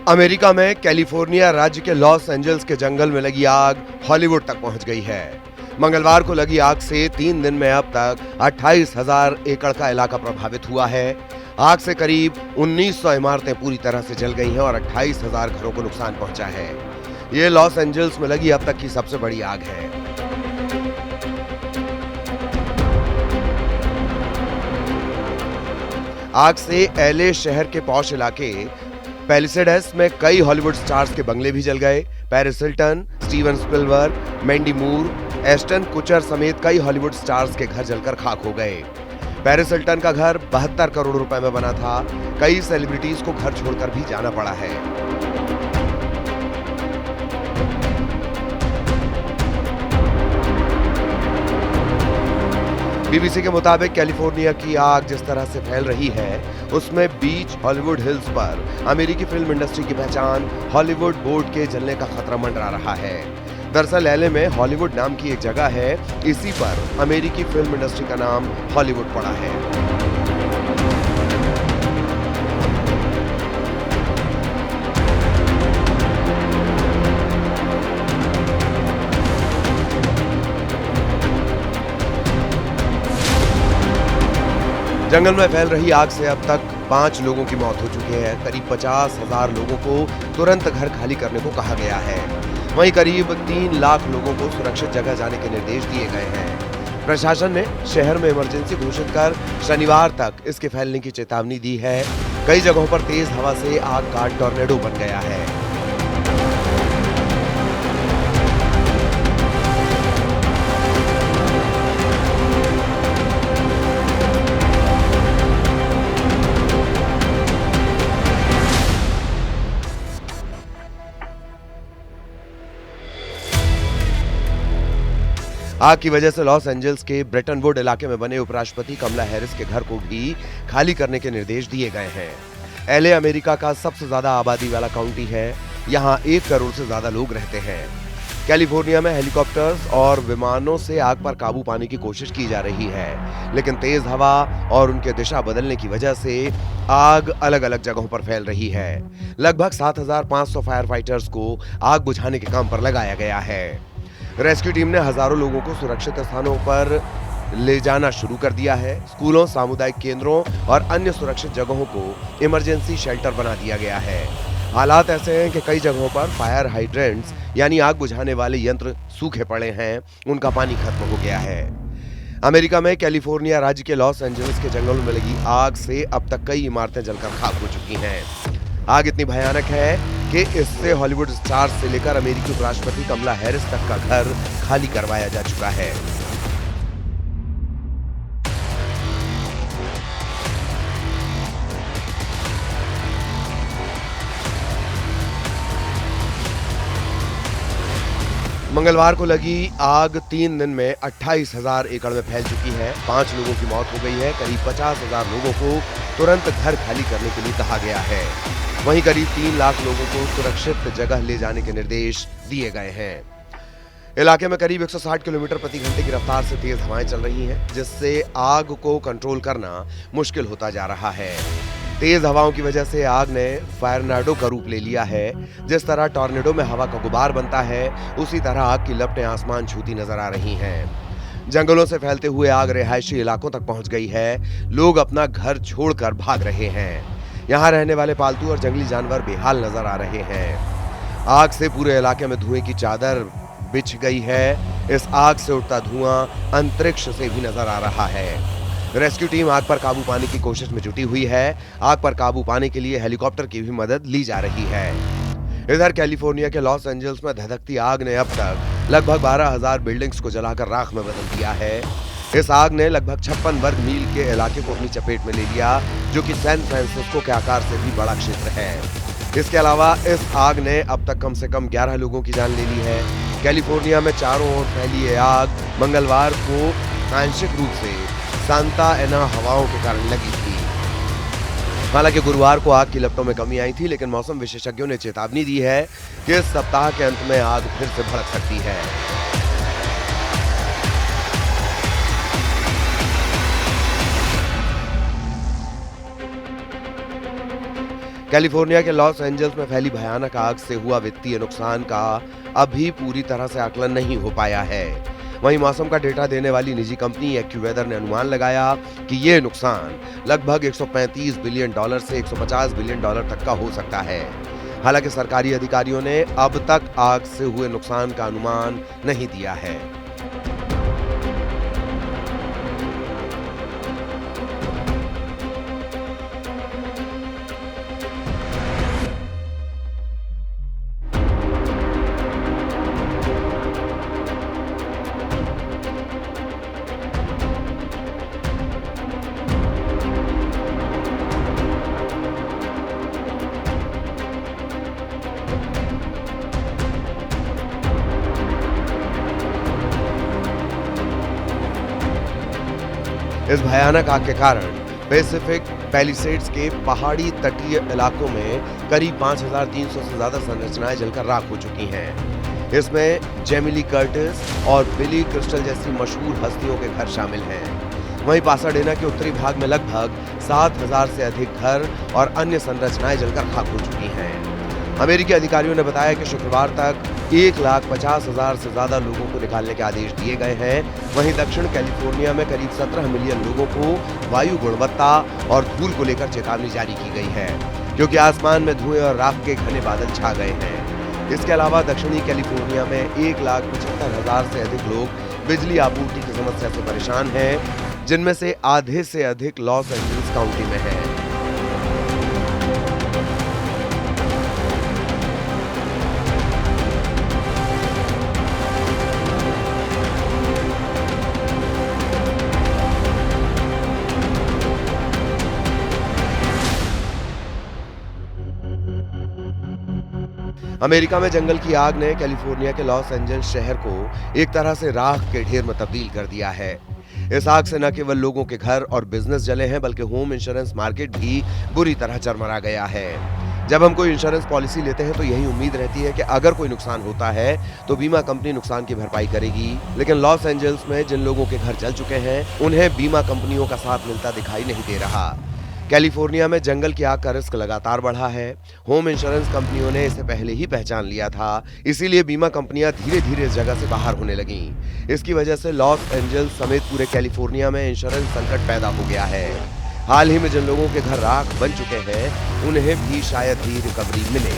America में California राज्य के लॉस एंजल्स के जंगल में लगी आग हॉलीवुड तक पहुंच गई है। मंगलवार को लगी आग से 3 दिन में अब तक 28,000 एकड़ का इलाका प्रभावित हुआ है। आग से करीब 1900 इमारतें पूरी तरह से जल गई हैं और 28,000 घरों को नुकसान पहुंचा है। ये लॉस एंजल्स में लगी अब तक की सबसे बड़ी आग है। आग से एलए शहर के पॉश इलाके पैलिसेड्स में कई हॉलीवुड स्टार्स के बंगले भी जल गए। Paris Hilton, Steven Spielberg, Mandy मूर, एस्टन कुचर समेत कई हॉलीवुड स्टार्स के घर जलकर खाक हो गए। पेरिस हिल्टन का घर 72 करोड़ रुपए में बना था। कई सेलिब्रिटीज को घर छोड़कर भी जाना पड़ा है। बीबीसी के मुताबिक कैलिफोर्निया की आग जिस तरह से फैल रही है, उसमें बीच हॉलीवुड हिल्स पर अमेरिकी फिल्म इंडस्ट्री की पहचान हॉलीवुड बोर्ड के जलने का खतरा मंडरा रहा है। दरअसल एलए में हॉलीवुड नाम की एक जगह है, इसी पर अमेरिकी फिल्म इंडस्ट्री का नाम हॉलीवुड पड़ा है। जंगल में फैल रही आग से अब तक 5 लोगों की मौत हो चुकी है। करीब 50,000 लोगों को तुरंत घर खाली करने को कहा गया है। वहीं करीब 3 लाख लोगों को सुरक्षित जगह जाने के निर्देश दिए गए हैं। प्रशासन ने शहर में इमरजेंसी घोषित कर शनिवार तक इसके फैलने की चेतावनी दी है। कई जगहों पर तेज हवा से आग का टॉर्नेडो बन गया है। आग की वजह से लॉस एंजल्स के ब्रेटनवुड इलाके में बने उपराष्ट्रपति कमला हैरिस के घर को भी खाली करने के निर्देश दिए गए हैं। एलए अमेरिका का सबसे ज्यादा आबादी वाला काउंटी है। यहाँ 1 करोड़ से ज्यादा लोग रहते हैं। कैलिफोर्निया में हेलीकॉप्टर्स और विमानों से आग पर काबू पाने की कोशिश की जा रही है, लेकिन तेज हवा और उनके दिशा बदलने की वजह से आग अलग अलग जगहों पर फैल रही है। लगभग 7,500 फायर फाइटर्स को आग बुझाने के काम पर लगाया गया है। रेस्क्यू टीम ने हजारों लोगों को सुरक्षित स्थानों पर ले जाना शुरू कर दिया है। स्कूलों, सामुदायिक केंद्रों और अन्य सुरक्षित जगहों को इमरजेंसी शेल्टर बना दिया गया है। हालात ऐसे हैं कि कई जगहों पर फायर हाइड्रेंट्स यानी आग बुझाने वाले यंत्र सूखे पड़े हैं, उनका पानी खत्म हो गया है। अमेरिका में कैलिफोर्निया राज्य के लॉस एंजल्स के जंगलों में लगी आग से अब तक कई इमारतें जलकर खाक हो चुकी हैं। आग इतनी भयानक है कि इससे हॉलीवुड स्टार्स से लेकर अमेरिकी उपराष्ट्रपति कमला हैरिस तक का घर खाली करवाया जा चुका है। मंगलवार को लगी आग 3 दिन में 28,000 एकड़ में फैल चुकी है। 5 लोगों की मौत हो गई है। करीब 50,000 लोगों को तुरंत घर खाली करने के लिए कहा गया है। वहीं करीब 3 लाख लोगों को सुरक्षित जगह ले जाने के निर्देश दिए गए हैं। इलाके में करीब 160 किलोमीटर प्रति घंटे की रफ्तार से तेज हवाएं चल रही हैं, जिससे आग को कंट्रोल करना मुश्किल होता जा रहा है। तेज हवाओं की वजह से आग ने फायरनाडो का रूप ले लिया है। जिस तरह टॉर्नेडो में हवा का गुबार बनता है, उसी तरह आग की लपटें आसमान छूती नजर आ रही हैं। जंगलों से फैलते हुए आग रिहायशी इलाकों तक पहुंच गई है। लोग अपना घर छोड़कर भाग रहे हैं। यहाँ रहने वाले पालतू और जंगली जानवर बेहाल नजर आ रहे हैं। आग से पूरे इलाके में धुएं की चादर बिछ गई है। इस आग से उठता धुआं अंतरिक्ष से भी नजर आ रहा है। रेस्क्यू टीम आग पर काबू पाने की कोशिश में जुटी हुई है। आग पर काबू पाने के लिए हेलीकॉप्टर की भी मदद ली जा रही है। इधर कैलिफोर्निया के लॉस एंजल्स में धधकती आग ने अब तक लगभग 12,000 बिल्डिंग्स को जलाकर राख में बदल दिया है। इस आग ने लगभग 56 वर्ग मील के इलाके को अपनी चपेट में ले लिया, जो कि सैन फ्रांसिस्को के आकार से भी बड़ा क्षेत्र है। इसके अलावा इस आग ने अब तक कम से कम 11 लोगों की जान ले ली है। कैलिफोर्निया में चारों ओर फैली ये आग मंगलवार को आंशिक रूप से सांता एना हवाओं के कारण लगी थी। हालांकि गुरुवार को आग की लपटों में कमी आई थी, लेकिन मौसम विशेषज्ञों ने चेतावनी दी है कि इस सप्ताह के अंत में आग फिर से भड़क सकती है। कैलिफोर्निया के लॉस एंजल्स में फैली भयानक आग से हुआ वित्तीय नुकसान का अभी पूरी तरह से आकलन नहीं हो पाया है। वहीं मौसम का डेटा देने वाली निजी कंपनी एक्यूवेदर ने अनुमान लगाया कि ये नुकसान लगभग 135 बिलियन डॉलर से 150 बिलियन डॉलर तक का हो सकता है। हालांकि सरकारी अधिकारियों ने अब तक आग से हुए नुकसान का अनुमान नहीं दिया है। इस भयानक आग के कारण पैसिफिक पैलिसेड्स के पहाड़ी तटीय इलाकों में करीब 5,300 से ज्यादा संरचनाएं जलकर राख हो चुकी हैं। इसमें जेमी ली कर्टिस और बिली क्रिस्टल जैसी मशहूर हस्तियों के घर शामिल हैं। वहीं पासाडेना के उत्तरी भाग में लगभग 7,000 से अधिक घर और अन्य संरचनाएं जलकर खाक हो चुकी हैं। अमेरिकी अधिकारियों ने बताया कि शुक्रवार तक 1,50,000 से ज्यादा लोगों को निकालने के आदेश दिए गए हैं। वहीं दक्षिण कैलिफोर्निया में करीब 17 मिलियन लोगों को वायु गुणवत्ता और धूल को लेकर चेतावनी जारी की गई है, क्योंकि आसमान में धुएं और राख के घने बादल छा गए हैं। इसके अलावा दक्षिणी कैलिफोर्निया में 1,75,000 से अधिक लोग बिजली आपूर्ति की समस्या से परेशान हैं, जिनमें से आधे से अधिक लॉस एंजल्स काउंटी में है। 'अमेरिका में जंगल की आग ने कैलिफोर्निया के लॉस एंजल्स शहर को एक तरह से राख के ढेर में तब्दील कर दिया है। इस आग से न केवल लोगों के घर और बिजनेस जले हैं, बल्कि होम इंश्योरेंस मार्केट भी बुरी तरह चरमरा गया है। जब हम कोई इंश्योरेंस पॉलिसी लेते हैं तो यही उम्मीद रहती है कि अगर कोई नुकसान होता है तो बीमा कंपनी नुकसान की भरपाई करेगी, लेकिन लॉस एंजल्स में जिन लोगों के घर जल चुके हैं उन्हें बीमा कंपनियों का साथ मिलता दिखाई नहीं दे रहा। कैलिफोर्निया में जंगल की आग का रिस्क लगातार बढ़ा है। होम इंश्योरेंस कंपनियों ने इसे पहले ही पहचान लिया था, इसीलिए बीमा कंपनियां धीरे धीरे इस जगह से बाहर होने लगीं। इसकी वजह से लॉस एंजल्स समेत पूरे कैलिफोर्निया में इंश्योरेंस संकट पैदा हो गया है। हाल ही में जिन लोगों के घर राख बन चुके हैं उन्हें भी शायद ही रिकवरी मिले।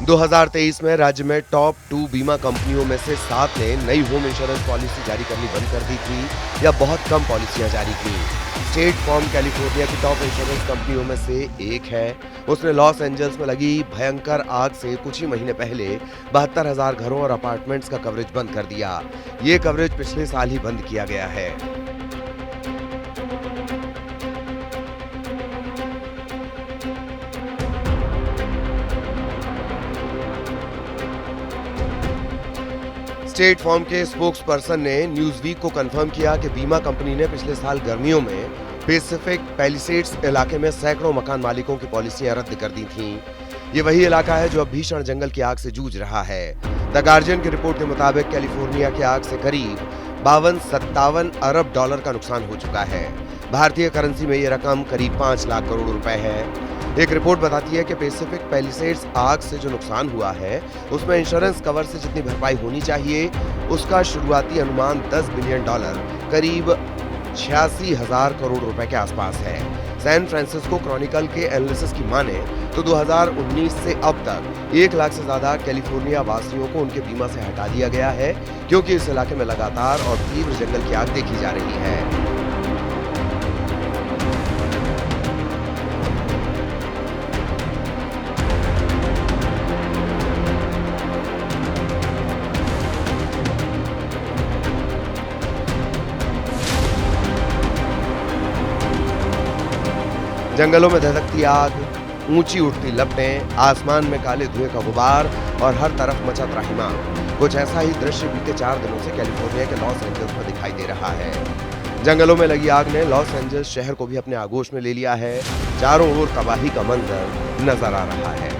2023 में राज्य में टॉप 2 बीमा कंपनियों में से 7 ने नई होम इंश्योरेंस पॉलिसी जारी करनी बंद कर दी थी या बहुत कम पॉलिसियां जारी की। स्टेट फार्म कैलिफोर्निया की टॉप इंश्योरेंस कंपनियों में से एक है। उसने लॉस एंजल्स में लगी भयंकर आग से कुछ ही महीने पहले 72,000 घरों और अपार्टमेंट्स का कवरेज बंद कर दिया। ये कवरेज पिछले साल ही बंद किया गया है। स्टेट फार्म के स्पोक्स पर्सन ने न्यूज वीक को कंफर्म किया कि बीमा कंपनी ने पिछले साल गर्मियों में पैसिफिक पैलिसेड्स इलाके में सैकड़ों मकान मालिकों की पॉलिसियां रद्द कर दी थीं। ये वही इलाका है जो अब भीषण जंगल की आग से जूझ रहा है। द गार्जियन की रिपोर्ट के मुताबिक कैलिफोर्निया की आग से करीब 52-57 अरब डॉलर का नुकसान हो चुका है। भारतीय करेंसी में ये रकम करीब 5 लाख करोड़ रुपए है। एक रिपोर्ट बताती है कि पैसिफिक पैलिसेड्स आग से जो नुकसान हुआ है उसमें इंश्योरेंस कवर से जितनी भरपाई होनी चाहिए उसका शुरुआती अनुमान 10 बिलियन डॉलर करीब 86,000 करोड़ रुपए के आसपास है। सैन फ्रांसिस्को क्रॉनिकल के एनालिसिस की माने तो 2019 से अब तक 1 लाख से ज्यादा कैलिफोर्निया वासियों को उनके बीमा से हटा दिया गया है, क्योंकि इस इलाके में लगातार और तीव्र जंगल की आग देखी जा रही है। जंगलों में धधकती आग, ऊंची उठती लपटें, आसमान में काले धुएं का गुबार और हर तरफ मचा त्राहिमाम। कुछ ऐसा ही दृश्य बीते 4 दिनों से कैलिफोर्निया के लॉस एंजल्स में दिखाई दे रहा है। जंगलों में लगी आग ने लॉस एंजल्स शहर को भी अपने आगोश में ले लिया है। चारों ओर तबाही का मंजर नजर आ रहा है।